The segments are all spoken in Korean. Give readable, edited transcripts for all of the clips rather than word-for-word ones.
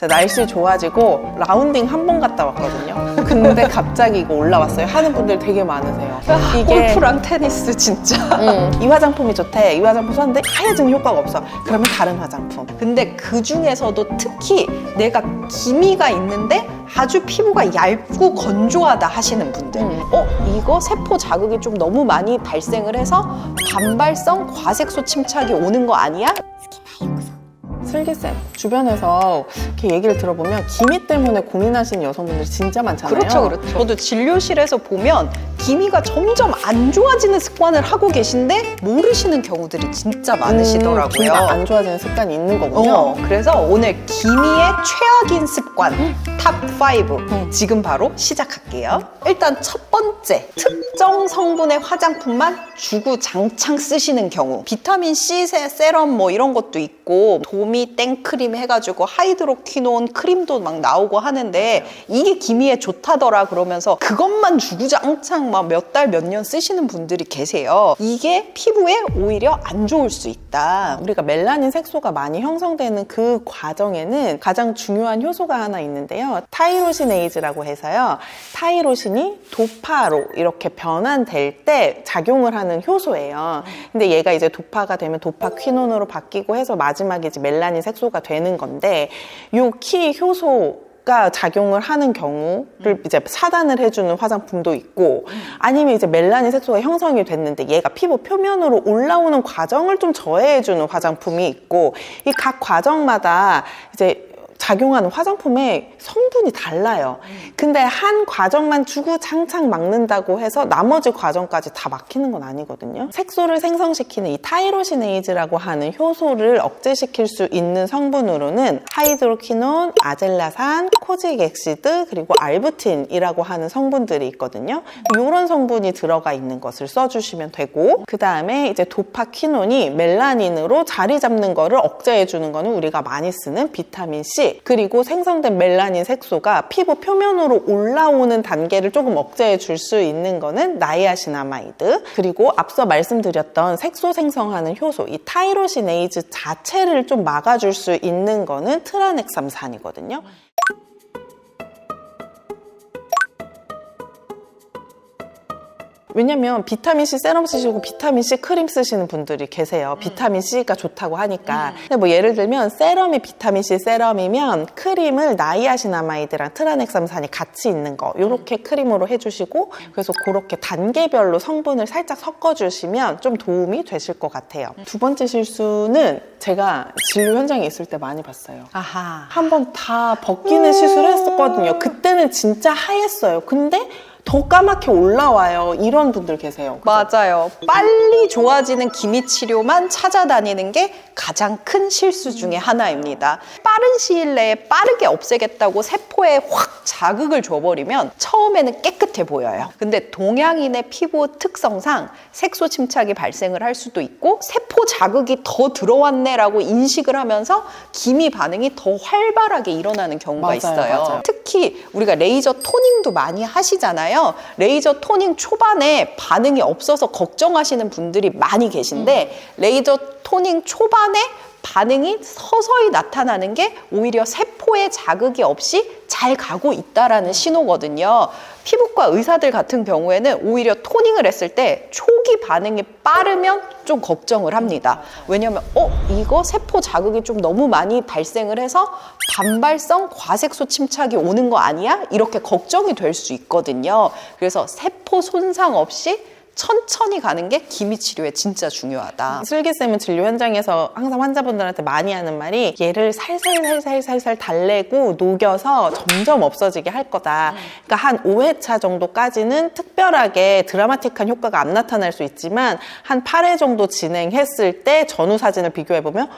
날씨 좋아지고 라운딩 한 번 갔다 왔거든요. 근데 갑자기 이거 올라왔어요. 하는 분들 되게 많으세요. 골프랑 테니스 진짜. 이 화장품이 좋대. 이 화장품 썼는데 하얘지는 효과가 없어. 그러면 다른 화장품. 근데 그 중에서도 특히 내가 기미가 있는데 아주 피부가 얇고 건조하다 하시는 분들. 이거 세포 자극이 좀 너무 많이 발생을 해서 반발성 과색소 침착이 오는 거 아니야? 슬기쌤, 주변에서 이렇게 얘기를 들어보면 기미 때문에 고민하시는 여성분들이 진짜 많잖아요. 그렇죠. 저도 진료실에서 보면 기미가 점점 안 좋아지는 습관을 하고 계신데 모르시는 경우들이 진짜 많으시더라고요. 기미가 안 좋아지는 습관이 있는 거군요. 그래서 오늘 기미의 최악인 습관 탑5 지금 바로 시작할게요. 일단 첫 번째, 특정 성분의 화장품만 주구장창 쓰시는 경우. 비타민C 세럼 뭐 이런 것도 있고 도미 땡크림 해가지고 하이드로퀴논 크림도 막 나오고 하는데 이게 기미에 좋다더라 그러면서 그것만 주구장창 막 몇 달 몇 년 쓰시는 분들이 계세요. 이게 피부에 오히려 안 좋을 수 있다. 우리가 멜라닌 색소가 많이 형성되는 그 과정에는 가장 중요한 효소가 하나 있는데요. 타이로시네이즈라고 해서요. 타이로신이 도파로 이렇게 변환될 때 작용을 하는 효소예요. 근데 얘가 이제 도파가 되면 도파퀴논으로 바뀌고 해서 마지막에 이제 멜라닌 색소가 되는 건데 요 키 효소가 작용을 하는 경우를 이제 차단을 해주는 화장품도 있고 아니면 이제 멜라닌 색소가 형성이 됐는데 얘가 피부 표면으로 올라오는 과정을 좀 저해해주는 화장품이 있고 이 각 과정마다 이제 작용하는 화장품의 성분이 달라요. 근데 한 과정만 주구장창 막는다고 해서 나머지 과정까지 다 막히는 건 아니거든요. 색소를 생성시키는 이 타이로시네이즈라고 하는 효소를 억제시킬 수 있는 성분으로는 하이드로퀴논, 아젤라산, 코직엑시드, 그리고 알부틴이라고 하는 성분들이 있거든요. 이런 성분이 들어가 있는 것을 써주시면 되고 그 다음에 이제 도파퀴논이 멜라닌으로 자리 잡는 거를 억제해주는 거는 우리가 많이 쓰는 비타민C 그리고 생성된 멜라닌 색소가 피부 표면으로 올라오는 단계를 조금 억제해 줄 수 있는 거는 나이아신아마이드 그리고 앞서 말씀드렸던 색소 생성하는 효소 이 타이로시네이즈 자체를 좀 막아줄 수 있는 거는 트라넥삼산이거든요. 왜냐면 비타민C 세럼 쓰시고 비타민C 크림 쓰시는 분들이 계세요. 비타민C가 좋다고 하니까. 근데 뭐 예를 들면 세럼이 비타민C 세럼이면 크림을 나이아신아마이드랑 트라넥삼산이 같이 있는 거 이렇게 크림으로 해주시고 그래서 그렇게 단계별로 성분을 살짝 섞어주시면 좀 도움이 되실 것 같아요. 두 번째 실수는 제가 진료 현장에 있을 때 많이 봤어요. 아하. 한번 다 벗기는 시술을 했었거든요. 그때는 진짜 하였어요. 근데 더 까맣게 올라와요. 이런 분들 계세요. 그죠? 맞아요. 빨리 좋아지는 기미 치료만 찾아다니는 게 가장 큰 실수 중에 하나입니다. 빠른 시일 내에 빠르게 없애겠다고 세포에 확 자극을 줘버리면 처음에는 깨끗해 보여요. 근데 동양인의 피부 특성상 색소 침착이 발생을 할 수도 있고 세포 자극이 더 들어왔네라고 인식을 하면서 기미 반응이 더 활발하게 일어나는 경우가 맞아요, 있어요. 맞아요. 특히 우리가 레이저 토닝도 많이 하시잖아요. 레이저 토닝 초반에 반응이 없어서 걱정하시는 분들이 많이 계신데 레이저 토닝 초반에 반응이 서서히 나타나는 게 오히려 세포의 자극이 없이 잘 가고 있다라는 신호거든요. 피부과 의사들 같은 경우에는 오히려 토닝을 했을 때 초기 반응이 빠르면 좀 걱정을 합니다. 왜냐면 이거 세포 자극이 좀 너무 많이 발생을 해서 반발성 과색소 침착이 오는 거 아니야? 이렇게 걱정이 될 수 있거든요. 그래서 세포 손상 없이 천천히 가는 게 기미 치료에 진짜 중요하다. 슬기쌤은 진료 현장에서 항상 환자분들한테 많이 하는 말이 얘를 살살 달래고 녹여서 점점 없어지게 할 거다. 그러니까 한 5회차 정도까지는 특별하게 드라마틱한 효과가 안 나타날 수 있지만 한 8회 정도 진행했을 때 전후 사진을 비교해보면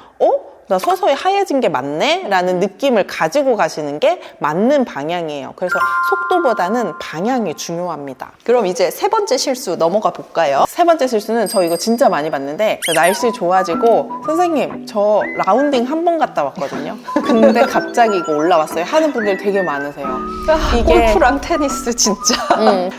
나 서서히 하얘진 게 맞네? 라는 느낌을 가지고 가시는 게 맞는 방향이에요. 그래서 속도보다는 방향이 중요합니다. 그럼 이제 세 번째 실수 넘어가 볼까요? 세 번째 실수는 저 이거 진짜 많이 봤는데 날씨 좋아지고 선생님 저 라운딩 한 번 갔다 왔거든요. 근데 갑자기 이거 올라왔어요. 하는 분들 되게 많으세요. 골프랑 테니스 진짜.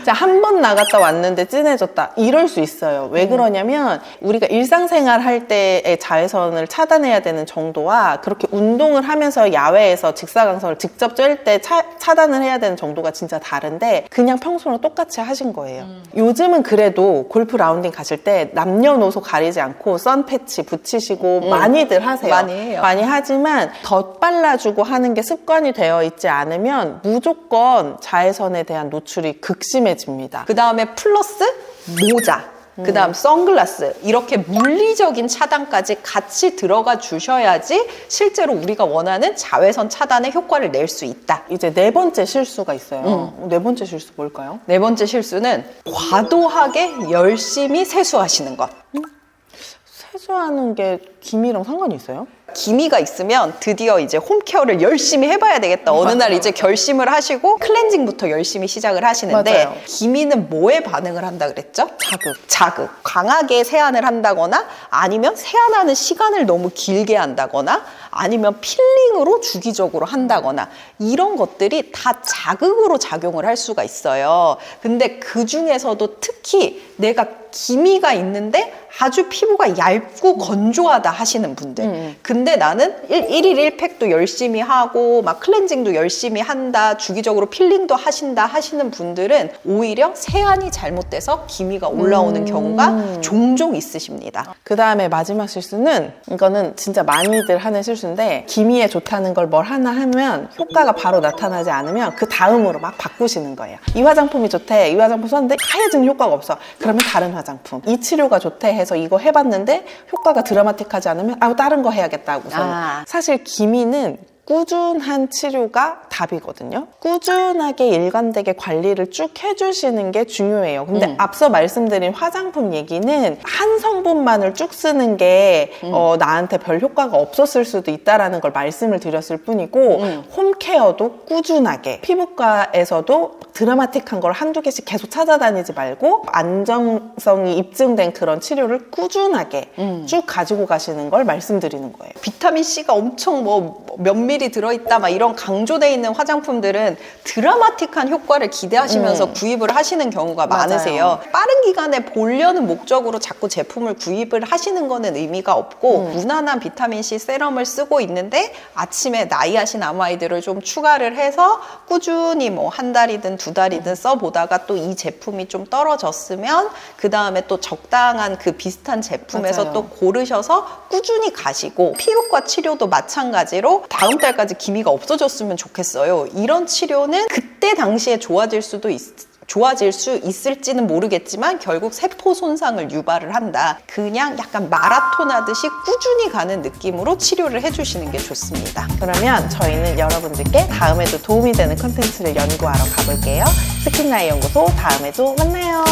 한 번 나갔다 왔는데 진해졌다. 이럴 수 있어요. 왜 그러냐면 우리가 일상생활 할 때의 자외선을 차단해야 되는 정도와 그렇게 운동을 하면서 야외에서 직사광선을 직접 쬐을 때 차단을 해야 되는 정도가 진짜 다른데 그냥 평소랑 똑같이 하신 거예요. 요즘은 그래도 골프 라운딩 가실 때 남녀노소 가리지 않고 선패치 붙이시고 많이들 하세요. 많이 해요. 많이 하지만 덧발라주고 하는 게 습관이 되어 있지 않으면 무조건 자외선에 대한 노출이 극심해집니다. 그 다음에 플러스 모자, 그 다음 선글라스, 이렇게 물리적인 차단까지 같이 들어가 주셔야지 실제로 우리가 원하는 자외선 차단의 효과를 낼 수 있다. 이제 네 번째 실수가 있어요. 네 번째 실수 뭘까요? 네 번째 실수는 과도하게 열심히 세수하시는 것. 세수하는 게 기미랑 상관이 있어요? 기미가 있으면 드디어 이제 홈케어를 열심히 해봐야 되겠다. 어느 날 이제 결심을 하시고 클렌징부터 열심히 시작을 하시는데 맞아요. 기미는 뭐에 반응을 한다 그랬죠? 자극. 자극. 강하게 세안을 한다거나 아니면 세안하는 시간을 너무 길게 한다거나 아니면 필링으로 주기적으로 한다거나 이런 것들이 다 자극으로 작용을 할 수가 있어요. 근데 그 중에서도 특히 내가 기미가 있는데 아주 피부가 얇고 건조하다 하시는 분들. 근데 나는 1일 1팩도 열심히 하고 막 클렌징도 열심히 한다, 주기적으로 필링도 하신다 하시는 분들은 오히려 세안이 잘못돼서 기미가 올라오는 경우가 종종 있으십니다. 그 다음에 마지막 실수는 이거는 진짜 많이들 하는 실수인데 기미에 좋다는 걸 뭘 하나 하면 효과가 바로 나타나지 않으면 그 다음으로 막 바꾸시는 거예요. 이 화장품이 좋대. 이 화장품 썼는데 하얘지는 효과가 없어. 그러면 다른 화장품. 이 치료가 좋대 해서 이거 해봤는데 효과가 드라마틱하지 않으면 다른 거 해야겠다 하고서 사실 기미는 꾸준한 치료가 답이거든요. 꾸준하게 일관되게 관리를 쭉 해주시는 게 중요해요. 근데 앞서 말씀드린 화장품 얘기는 한 성분만을 쭉 쓰는 게 나한테 별 효과가 없었을 수도 있다라는 걸 말씀을 드렸을 뿐이고 홈케어도 꾸준하게 피부과에서도 드라마틱한 걸 한두 개씩 계속 찾아다니지 말고 안정성이 입증된 그런 치료를 꾸준하게 쭉 가지고 가시는 걸 말씀드리는 거예요. 비타민C가 엄청 몇 밀리 들어있다 막 이런 강조돼 있는 화장품들은 드라마틱한 효과를 기대하시면서 구입을 하시는 경우가 많으세요. 빠른 기간에 보려는 목적으로 자꾸 제품을 구입을 하시는 거는 의미가 없고 무난한 비타민C 세럼을 쓰고 있는데 아침에 나이아신아마이드를 좀 추가를 해서 꾸준히 뭐 한 달이든 두 달이든 써보다가 또 이 제품이 좀 떨어졌으면 그 다음에 또 적당한 그 비슷한 제품에서 맞아요. 또 고르셔서 꾸준히 가시고 피부과 치료도 마찬가지로 다음 달까지 기미가 없어졌으면 좋겠어요. 이런 치료는 그때 당시에 좋아질 수 있을지는 모르겠지만 결국 세포 손상을 유발을 한다. 그냥 약간 마라톤 하듯이 꾸준히 가는 느낌으로 치료를 해주시는 게 좋습니다. 그러면 저희는 여러분들께 다음에도 도움이 되는 컨텐츠를 연구하러 가볼게요. 스킨나이 연구소 다음에도 만나요.